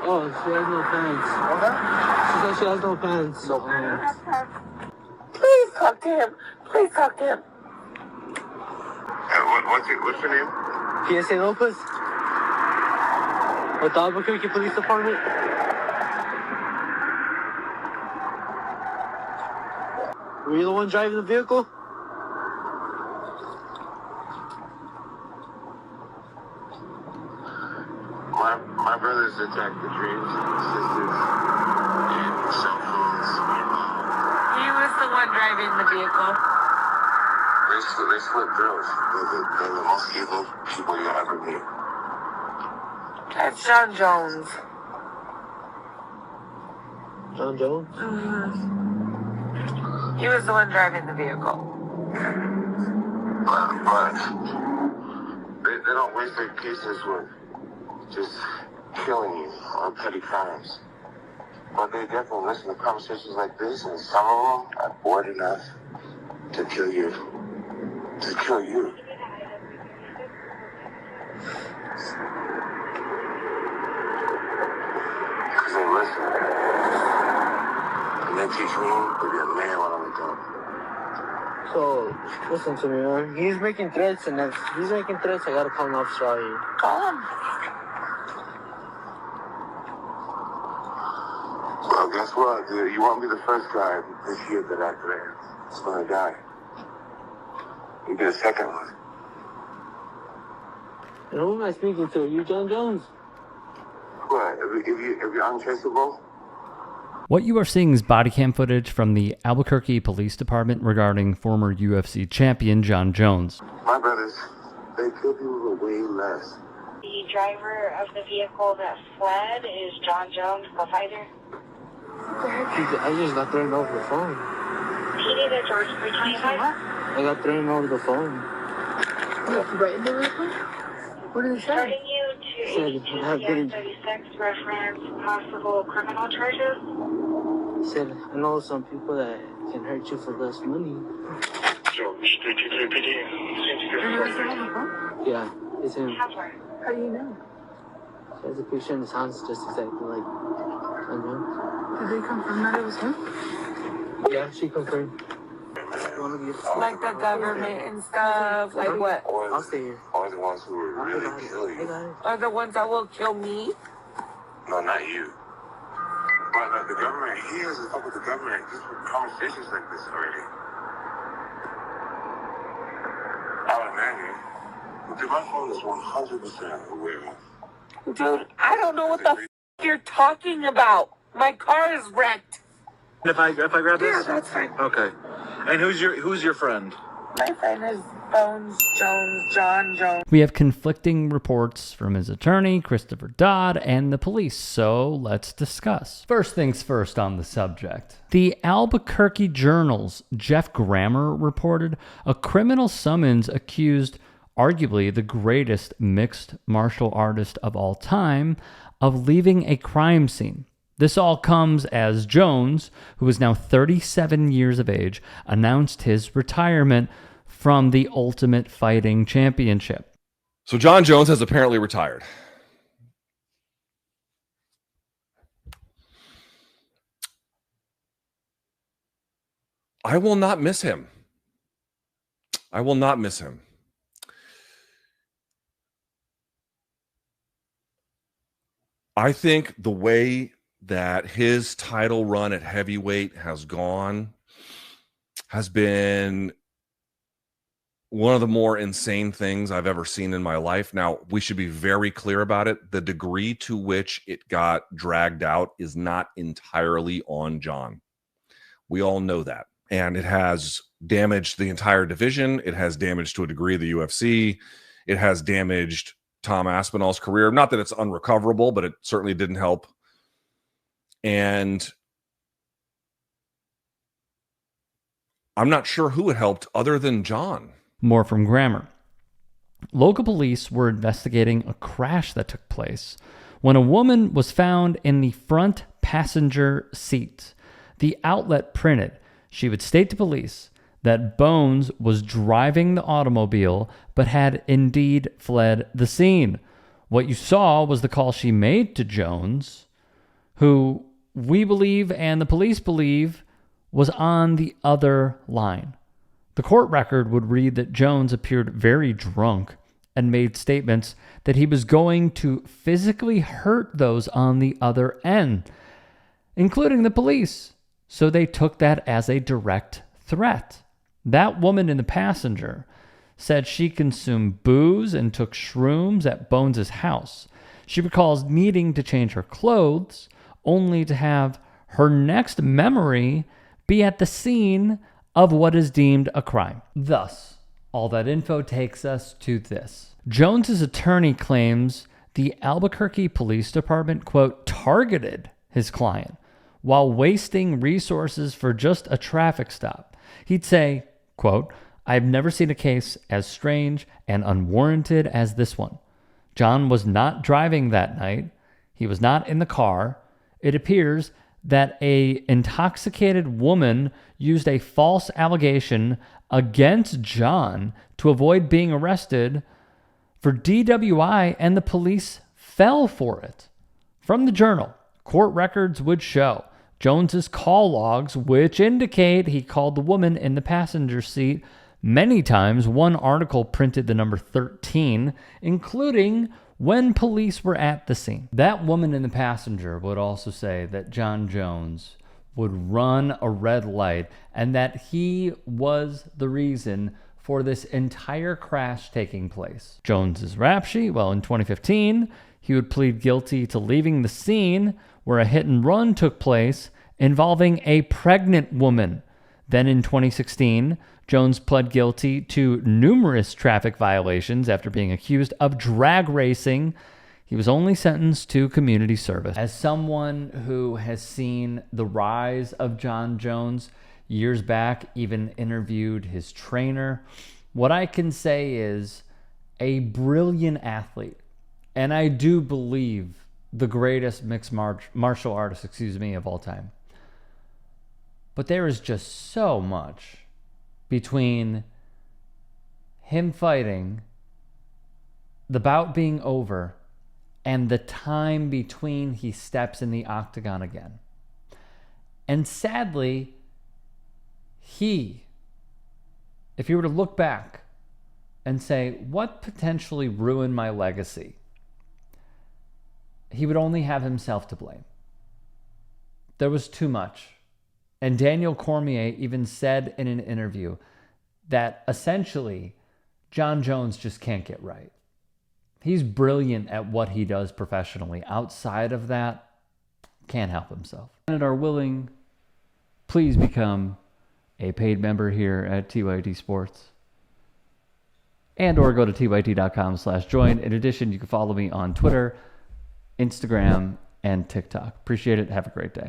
Oh, she has no pants. She said she has no pants. No pants. Please talk to him. Please talk to him. What's your name? PSA Lopez? With the Albuquerque Police Department? Were you the one driving the vehicle? My brothers attacked the dreams, sisters, and cell phones. He was the one driving the vehicle. They slip drills. They're the most evil people you'll ever meet. That's Jon Jones. Jon Jones? Mm-hmm. He was the one driving the vehicle. But they don't waste their cases with just killing you on petty crimes. But they definitely listen to conversations like this, and some of them are bored enough to kill you. To kill you. Because they listen. And they teach me to be a man when I'm done. So, listen to me, man. He's making threats, and if he's making threats, I gotta call an officer out here. Call him. Well, guess what, dude? You won't be the first guy this year that I threatened. It's gonna die. You get a second one. And who am I speaking to? You Jon Jones? What? If you're untraceable? What you are seeing is body cam footage from the Albuquerque Police Department regarding former UFC champion Jon Jones. My brothers, they kill people with way less. The driver of the vehicle that fled is Jon Jones, the fighter. I just got thrown over the phone. He needed George 325. I got thrown over the phone. Right in the vehicle? What did it say? Starting you Said, to 36 reference possible criminal charges. Said, I know some people that can hurt you for less money. George, 323 PD. Yeah, it's him. How How do you know? He has a picture in his hands just exactly like Jon Jones. Did they confirm that it was him? Yeah, she confirmed. Like the government and stuff. Like what? I'll stay here. Always the ones who will I really got it. kill I you. got it. Are the ones that will kill me? No, not you. But the government, he has to fuck with the government just with conversations like this already. I would imagine. Dude, my phone is 100% aware. Dude, I don't know what the you're talking about. My car is wrecked. If I grab Yeah, this? that's fine. Okay. And who's your friend? My friend is Jon Jones. We have conflicting reports from his attorney, Christopher Dodd, and the police, so let's discuss. First things first on the subject. The Albuquerque Journal's Jeff Grammer reported a criminal summons accused arguably the greatest mixed martial artist of all time of leaving a crime scene. This all comes as Jones, who is now 37 years of age, announced his retirement from the Ultimate Fighting Championship. So Jon Jones has apparently retired. I will not miss him. I will not miss him. I think the way that his title run at heavyweight has gone has been one of the more insane things I've ever seen in my life. Now, we should be very clear about it. The degree to which it got dragged out is not entirely on Jon. We all know that. And it has damaged the entire division. It has damaged, to a degree, the UFC. It has damaged Tom Aspinall's career. Not that it's unrecoverable, but it certainly didn't help. And I'm not sure who it helped other than Jon. More from Grammer. Local police were investigating a crash that took place when a woman was found in the front passenger seat. The outlet printed she would state to police that Bones was driving the automobile but had indeed fled the scene. What you saw was the call she made to Jones who we believe and the police believe was on the other line. The court record would read that Jones appeared very drunk and made statements that he was going to physically hurt those on the other end, including the police. So they took that as a direct threat. That woman in the passenger said she consumed booze and took shrooms at Bones' house. She recalls needing to change her clothes, only to have her next memory be at the scene of what is deemed a crime. Thus, all that info takes us to this. Jones's attorney claims the Albuquerque Police Department, quote, targeted his client while wasting resources for just a traffic stop. He'd say, quote, I've never seen a case as strange and unwarranted as this one. Jon was not driving that night. He was not in the car. It appears that an intoxicated woman used a false allegation against Jon to avoid being arrested for DWI, and the police fell for it. From the Journal, court records would show Jones's call logs, which indicate he called the woman in the passenger seat many times. One article printed the number 13, including when police were at the scene. That woman in the passenger would also say that Jon Jones would run a red light and that he was the reason for this entire crash taking place. Jones's rap sheet, well, in 2015, he would plead guilty to leaving the scene where a hit and run took place involving a pregnant woman. Then in 2016, Jones pled guilty to numerous traffic violations after being accused of drag racing. He was only sentenced to community service. As someone who has seen the rise of Jon Jones years back, even interviewed his trainer, what I can say is a brilliant athlete. And I do believe the greatest mixed martial artist, of all time. But there is just so much between him fighting, the bout being over, and the time between he steps in the octagon again. And sadly, if you were to look back and say, what potentially ruined my legacy? He would only have himself to blame. There was too much. And Daniel Cormier even said in an interview that essentially Jon Jones just can't get right. He's brilliant at what he does professionally. Outside of that, can't help himself. And are willing, please become a paid member here at TYT Sports. And or go to tyt.com/join. In addition, you can follow me on Twitter, Instagram, and TikTok. Appreciate it. Have a great day.